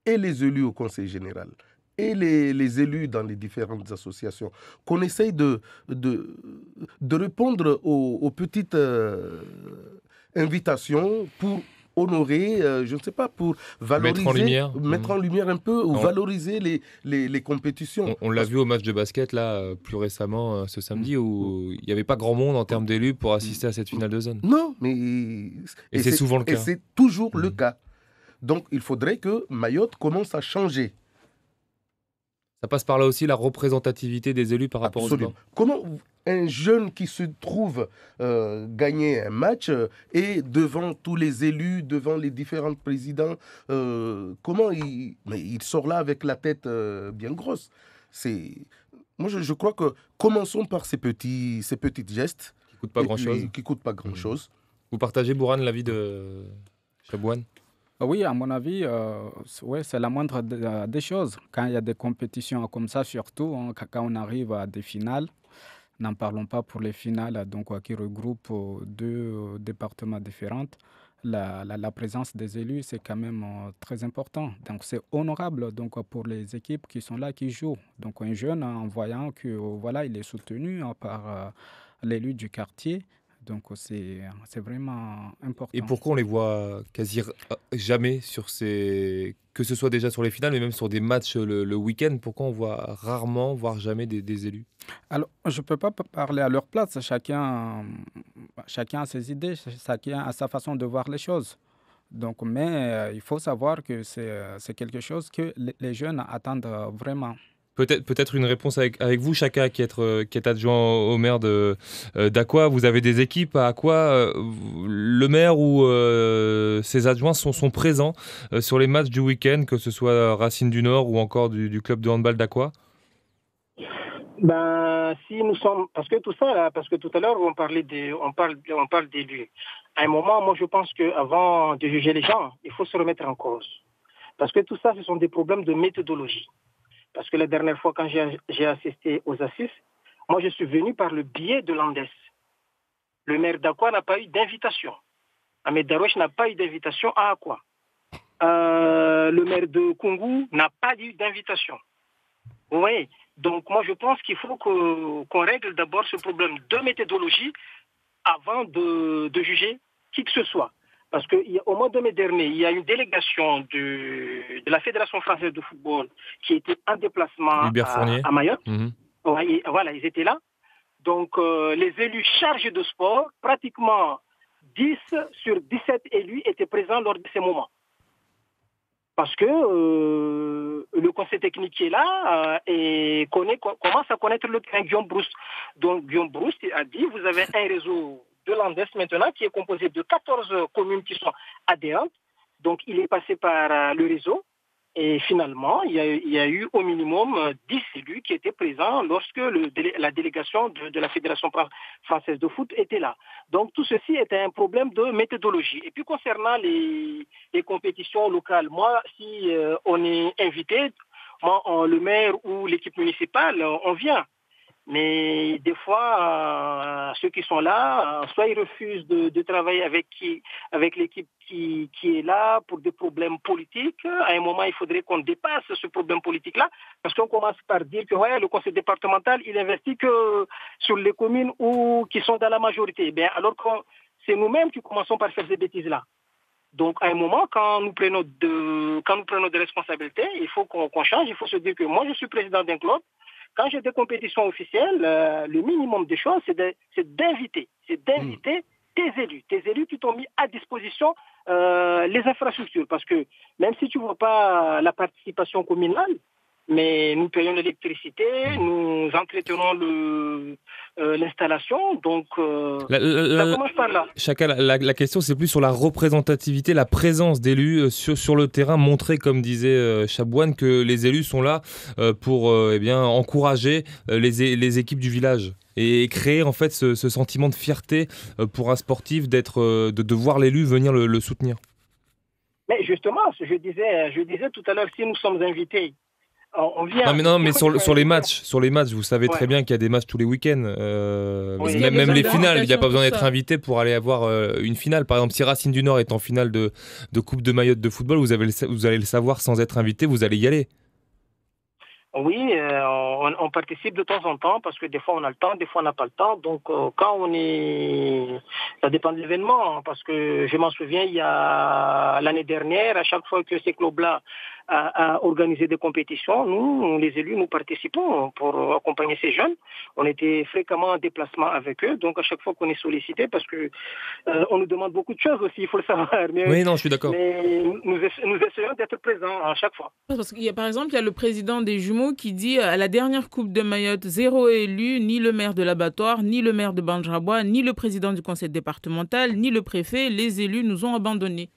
et les élus au Conseil général, et les élus dans les différentes associations, qu'on essaye de répondre aux petites invitation pour honorer, je ne sais pas, pour valoriser, mettre en lumière un peu ou valoriser les compétitions. On l'a vu au match de basket, là, plus récemment, ce samedi, où il n'y avait pas grand monde en termes d'élus pour assister à cette finale de zone. Non, mais... Et c'est souvent le cas. Et c'est toujours le cas. Donc, il faudrait que Mayotte commence à changer. Ça passe par là aussi, la représentativité des élus par rapport au sport. Comment un jeune qui se trouve gagner un match et devant tous les élus, devant les différents présidents, comment il sort là avec la tête bien grosse. Moi, je crois que commençons par ces petits gestes. Qui ne coûtent pas grand-chose. Qui coûtent pas grand-chose. Vous partagez, Bourane, l'avis de Chabouane? Oui, à mon avis, c'est la moindre des choses. Quand il y a des compétitions comme ça, surtout quand on arrive à des finales, n'en parlons pas pour les finales qui regroupent deux départements différents. La présence des élus, c'est quand même très important. Donc, c'est honorable pour les équipes qui sont là, qui jouent. Donc, un jeune, en voyant que il est soutenu par l'élu du quartier, donc c'est vraiment important. Et pourquoi on les voit quasi jamais que ce soit déjà sur les finales, mais même sur des matchs le week-end, pourquoi on voit rarement, voire jamais des élus? Alors, je ne peux pas parler à leur place. Chacun a ses idées, chacun a sa façon de voir les choses. Donc, mais il faut savoir que c'est quelque chose que les jeunes attendent vraiment. Peut-être une réponse avec vous, Chaka, qui est adjoint au maire d'Aqua. Vous avez des équipes à Aqua. Le maire ou ses adjoints sont présents sur les matchs du week-end, que ce soit Racine du Nord ou encore du club de handball d'Aqua? Si nous sommes, parce que tout à l'heure on parle d'élus. À un moment, moi je pense qu'avant de juger les gens, il faut se remettre en cause. Parce que tout ça, ce sont des problèmes de méthodologie. Parce que la dernière fois, quand j'ai assisté aux assises, moi, je suis venu par le biais de l'Andes. Le maire d'Aqua n'a pas eu d'invitation. Ahmed Darouche n'a pas eu d'invitation à Aqua. Le maire de Kungu n'a pas eu d'invitation. Oui. Donc, moi, je pense qu'il faut qu'on règle d'abord ce problème de méthodologie avant de juger qui que ce soit. Parce qu'au mois de mai dernier, il y a une délégation de la Fédération française de football qui était en déplacement à Mayotte. Ouais, voilà, ils étaient là. Donc, les élus chargés de sport, pratiquement 10 sur 17 élus étaient présents lors de ces moments. Parce que le conseil technique qui est là commence à connaître le terrain Guillaume Brousse. Donc, Guillaume Brousse a dit, vous avez un réseau de l'Andes maintenant, qui est composé de 14 communes qui sont adhérentes. Donc, il est passé par le réseau. Et finalement, il y a eu au minimum 10 élus qui étaient présents lorsque la délégation de la Fédération française de foot était là. Donc, tout ceci était un problème de méthodologie. Et puis, concernant les compétitions locales, moi, si on est invité, le maire ou l'équipe municipale, on vient. Mais des fois, ceux qui sont là, soit ils refusent de travailler avec l'équipe qui est là pour des problèmes politiques. À un moment, il faudrait qu'on dépasse ce problème politique-là, parce qu'on commence par dire que le conseil départemental, il investit que sur les communes qui sont dans la majorité. Alors que c'est nous-mêmes qui commençons par faire ces bêtises-là. Donc, à un moment, quand nous prenons des responsabilités, il faut qu'on change. Il faut se dire que moi, je suis président d'un club. Quand j'ai des compétitions officielles, le minimum des choses, c'est d'inviter tes élus qui t'ont mis à disposition les infrastructures. Parce que même si tu ne vois pas la participation communale, mais nous payons l'électricité, nous entretenons l'installation, donc ça commence par là. Chacun, la question, c'est plus sur la représentativité, la présence d'élus sur le terrain, montrer, comme disait Chabouane, que les élus sont là pour encourager les équipes du village et créer en fait ce sentiment de fierté pour un sportif de voir l'élu venir le soutenir. Mais justement, je disais tout à l'heure, si nous sommes invités, on vient. Non mais sur les matchs, vous savez très bien qu'il y a des matchs tous les week-ends. Même les finales, il n'y a pas besoin d'être invité pour aller avoir une finale. Par exemple, si Racine du Nord est en finale de Coupe de Mayotte de football, vous allez le savoir sans être invité, vous allez y aller. Oui, on participe de temps en temps parce que des fois on a le temps, des fois on n'a pas le temps. Donc quand on est, ça dépend de l'événement. Parce que je m'en souviens, il y a l'année dernière, à chaque fois que ces clubs-là a organisé des compétitions, nous, les élus, nous participons pour accompagner ces jeunes. On était fréquemment en déplacement avec eux. Donc à chaque fois qu'on est sollicité, parce que on nous demande beaucoup de choses aussi, il faut le savoir. Oui, non, je suis d'accord. Mais nous essayons d'être présents à chaque fois. Parce qu'il y a, par exemple, il y a le président des Jumeaux qui dit à la dernière Coupe de Mayotte, 0 élu, ni le maire de l'abattoir, ni le maire de Bandrabois, ni le président du conseil départemental, ni le préfet. Les élus nous ont abandonnés.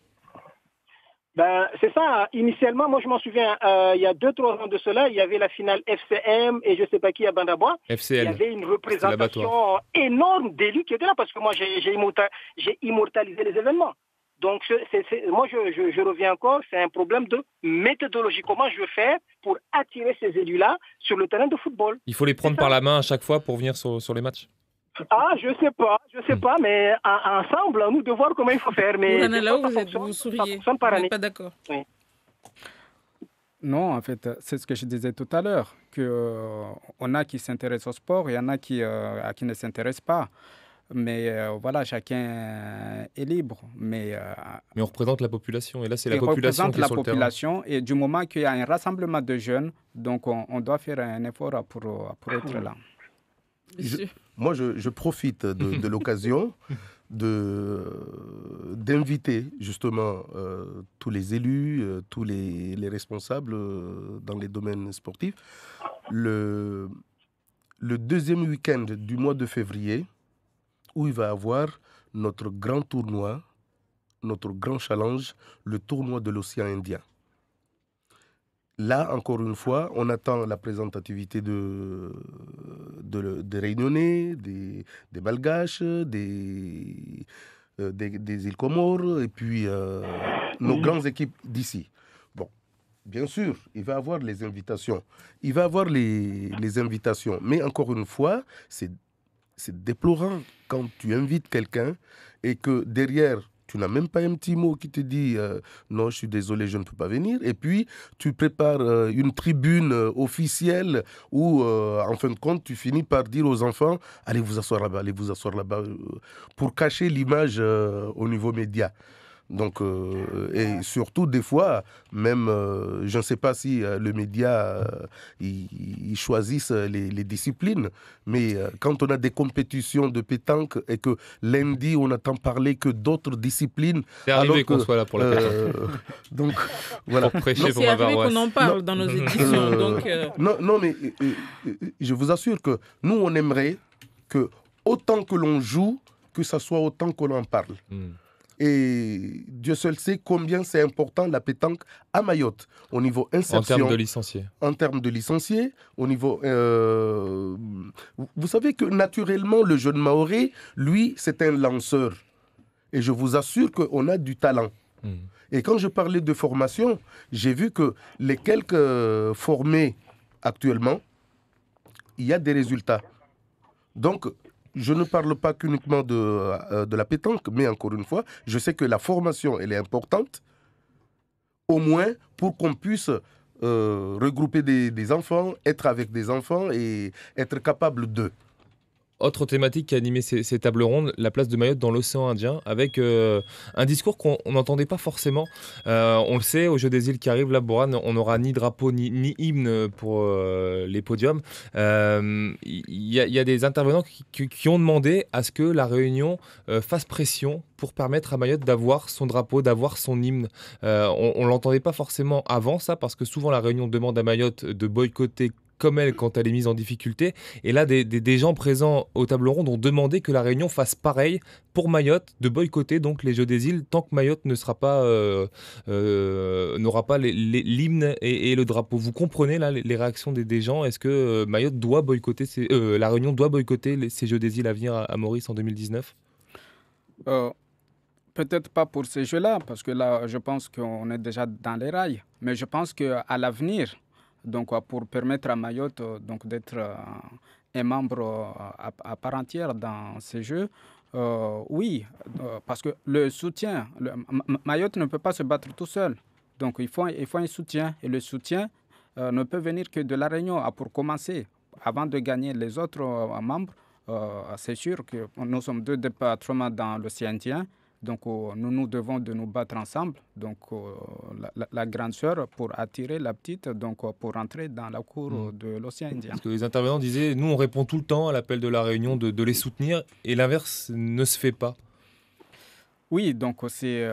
Ben, c'est ça. Initialement, moi je m'en souviens, il y a 2-3 ans de cela, il y avait la finale FCM et je ne sais pas qui à Bandabois. FCL. Il y avait une représentation énorme d'élus qui étaient là parce que moi j'ai immortalisé les événements. Donc moi je reviens encore, c'est un problème de méthodologie. Comment je vais faire pour attirer ces élus-là sur le terrain de football? Il faut les prendre par la main à chaque fois pour venir sur les matchs. Ah, je sais pas, mais ensemble, nous de voir comment il faut faire. Mais là où vous souriez, vous n'êtes pas d'accord. Oui. Non, en fait, c'est ce que je disais tout à l'heure, qu'on a qui s'intéressent au sport, il y en a qui ne s'intéressent pas. Mais voilà, chacun est libre. Mais on représente la population, et là c'est la population qui est sur le terrain. Et du moment qu'il y a un rassemblement de jeunes, donc on doit faire un effort pour être là. Moi, je profite de l'occasion d'inviter justement tous les élus, tous les responsables dans les domaines sportifs. Le deuxième week-end du mois de février, où il va y avoir notre grand tournoi, notre grand challenge, le tournoi de l'océan Indien. Là, encore une fois, on attend la présentativité des Réunionnais, des Malgaches, des îles Comores, et puis nos grandes équipes d'ici. Bon, bien sûr, il va y avoir les invitations. Il va y avoir les invitations. Mais encore une fois, c'est déplorant quand tu invites quelqu'un et que derrière, tu n'as même pas un petit mot qui te dit non, je suis désolé, je ne peux pas venir. Et puis, tu prépares une tribune officielle où, en fin de compte, tu finis par dire aux enfants allez vous asseoir là-bas, pour cacher l'image au niveau média. Donc, et surtout, des fois, même, je ne sais pas si le média, ils choisissent les disciplines, mais quand on a des compétitions de pétanque et que lundi, on n'entend parler que d'autres disciplines... C'est arrivé qu'on soit là pour la pétanque. Donc, voilà. Pour prêcher pour c'est arrivé qu'on en parle dans nos éditions. Non, mais je vous assure que nous, on aimerait que, autant que l'on joue, que ça soit autant que l'on parle. Et Dieu seul sait combien c'est important la pétanque à Mayotte, au niveau insertion. En termes de licenciés. En termes de licenciés, au niveau... Vous savez que naturellement, le jeune Maoré, lui, c'est un lanceur. Et je vous assure qu'on a du talent. Et quand je parlais de formation, j'ai vu que les quelques formés actuellement, il y a des résultats. Donc... Je ne parle pas qu'uniquement de la pétanque, mais encore une fois, je sais que la formation, elle est importante, au moins pour qu'on puisse regrouper des enfants, être avec des enfants et être capable d'eux. Autre thématique qui a animé ces tables rondes, la place de Mayotte dans l'océan Indien, avec un discours qu'on n'entendait pas forcément. On le sait, au Jeux des îles qui arrivent, là, Boran, on n'aura ni drapeau ni hymne pour les podiums. Il y a des intervenants qui ont demandé à ce que la Réunion fasse pression pour permettre à Mayotte d'avoir son drapeau, d'avoir son hymne. On ne l'entendait pas forcément avant ça, parce que souvent la Réunion demande à Mayotte de boycotter comme elle quand elle est mise en difficulté. Et là, des gens présents aux tables rondes ont demandé que la Réunion fasse pareil pour Mayotte, de boycotter donc les Jeux des îles tant que Mayotte ne sera pas, n'aura pas l'hymne et le drapeau. Vous comprenez là les réactions des gens? Est-ce que Mayotte doit boycotter la Réunion doit boycotter ces Jeux des îles à venir à Maurice en 2019? Peut-être pas pour ces Jeux-là, parce que là, je pense qu'on est déjà dans les rails. Mais je pense qu'à l'avenir, donc, pour permettre à Mayotte donc, d'être un membre à part entière dans ces Jeux, oui, parce que le soutien, Mayotte ne peut pas se battre tout seul. Donc, il faut un soutien. Et le soutien ne peut venir que de La Réunion. Pour commencer, avant de gagner les autres membres, c'est sûr que nous sommes 2 départements dans l'océan Indien. Donc, nous devons de nous battre ensemble. Donc, la grande sœur pour attirer la petite, donc pour rentrer dans la cour de l'océan Indien. Parce que les intervenants disaient, nous, on répond tout le temps à l'appel de La Réunion de les soutenir, et l'inverse ne se fait pas. Oui, donc c'est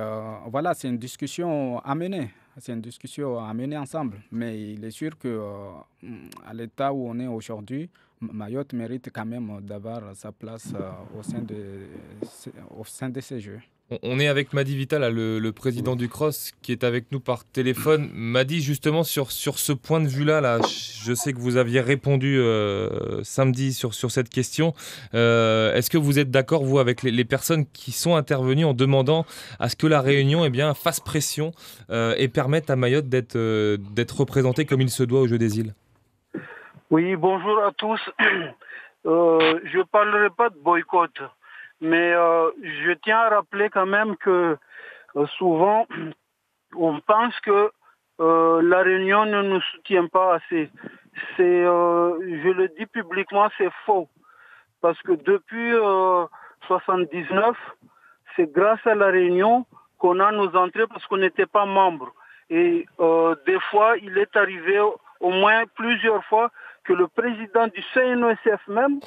une discussion à mener. C'est une discussion à mener ensemble. Mais il est sûr qu'à l'état où on est aujourd'hui, Mayotte mérite quand même d'avoir sa place au sein de ces Jeux. On est avec Madi Vital, là, le président du CROSS, qui est avec nous par téléphone. Madi, justement, sur ce point de vue-là, je sais que vous aviez répondu samedi sur cette question. Est-ce que vous êtes d'accord, vous, avec les personnes qui sont intervenues en demandant à ce que la Réunion fasse pression et permette à Mayotte d'être représentée comme il se doit aux Jeux des îles? Oui, bonjour à tous. Je ne parlerai pas de boycott. Mais je tiens à rappeler quand même que souvent, on pense que la Réunion ne nous soutient pas assez. Je le dis publiquement, c'est faux. Parce que depuis 1979, c'est grâce à la Réunion qu'on a nos entrées parce qu'on n'était pas membre. Et des fois, il est arrivé au moins plusieurs fois que le président du CNOSF même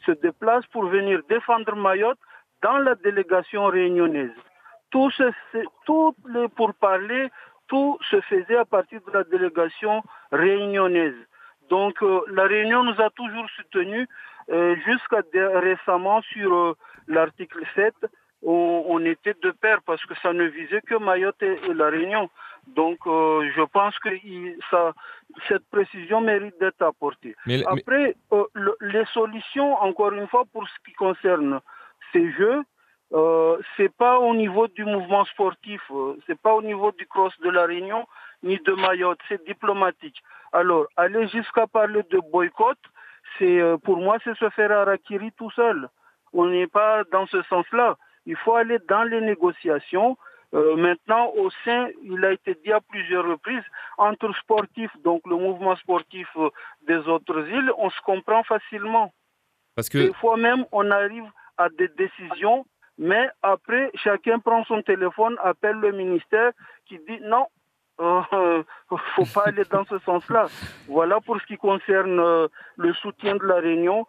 se déplace pour venir défendre Mayotte dans la délégation réunionnaise. Tout les pourparlers, tout se faisait à partir de la délégation réunionnaise. Donc la Réunion nous a toujours soutenus jusqu'à récemment sur l'article 7. On était de pair parce que ça ne visait que Mayotte et la Réunion. Donc je pense que cette précision mérite d'être apportée. Après, les solutions, encore une fois, pour ce qui concerne ces Jeux, c'est pas au niveau du mouvement sportif, c'est pas au niveau du CROSS de la Réunion ni de Mayotte, c'est diplomatique. Alors, aller jusqu'à parler de boycott, pour moi, c'est se faire harakiri tout seul. On n'est pas dans ce sens-là. Il faut aller dans les négociations. Maintenant, il a été dit à plusieurs reprises, entre sportifs, donc le mouvement sportif des autres îles, on se comprend facilement. Parce que des fois même, on arrive à des décisions, mais après, chacun prend son téléphone, appelle le ministère qui dit non, faut pas aller dans ce sens-là. Voilà pour ce qui concerne le soutien de la Réunion.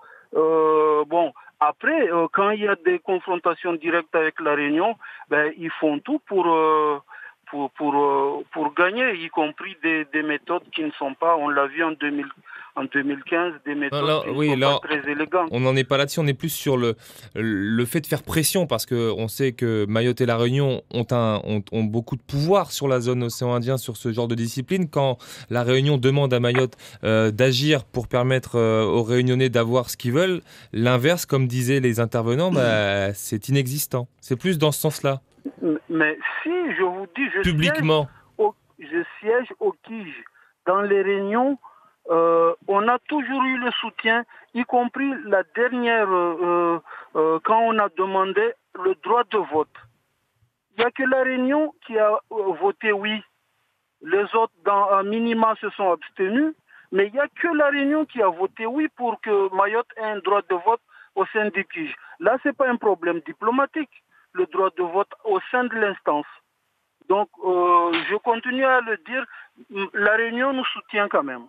Après, quand il y a des confrontations directes avec la Réunion, ils font tout pour gagner, y compris des méthodes qui ne sont pas, on l'a vu en 2015, des méthodes qui ne sont pas très élégantes. On n'en est pas là-dessus, on est plus sur le fait de faire pression, parce qu'on sait que Mayotte et la Réunion ont beaucoup de pouvoir sur la zone océan Indien, sur ce genre de discipline. Quand la Réunion demande à Mayotte d'agir pour permettre aux Réunionnais d'avoir ce qu'ils veulent, l'inverse, comme disaient les intervenants, c'est inexistant. C'est plus dans ce sens-là. Mais si, je vous dis, publiquement, je siège au Kige. Dans les réunions, on a toujours eu le soutien, y compris la dernière, quand on a demandé le droit de vote. Il n'y a que la Réunion qui a voté oui. Les autres, à minima, se sont abstenus. Mais il n'y a que la Réunion qui a voté oui pour que Mayotte ait un droit de vote au sein du Kige. Là, ce n'est pas un problème diplomatique, le droit de vote au sein de l'instance. Donc, je continue à le dire, la Réunion nous soutient quand même.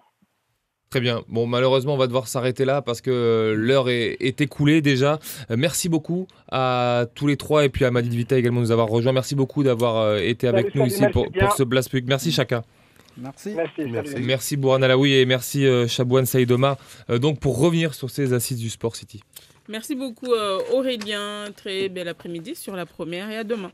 Très bien. Bon, malheureusement, on va devoir s'arrêter là parce que l'heure est écoulée déjà. Merci beaucoup à tous les trois et puis à Madi Vital également de nous avoir rejoints. Merci beaucoup d'avoir été avec nous ici pour ce Blast Public. Merci chacun. Merci. Merci Bourhan Alaoui et merci Chabouane Saïd-Omar. Donc pour revenir sur ces assises du Sport City. Merci beaucoup Aurélien. Très bel après-midi sur la première et à demain.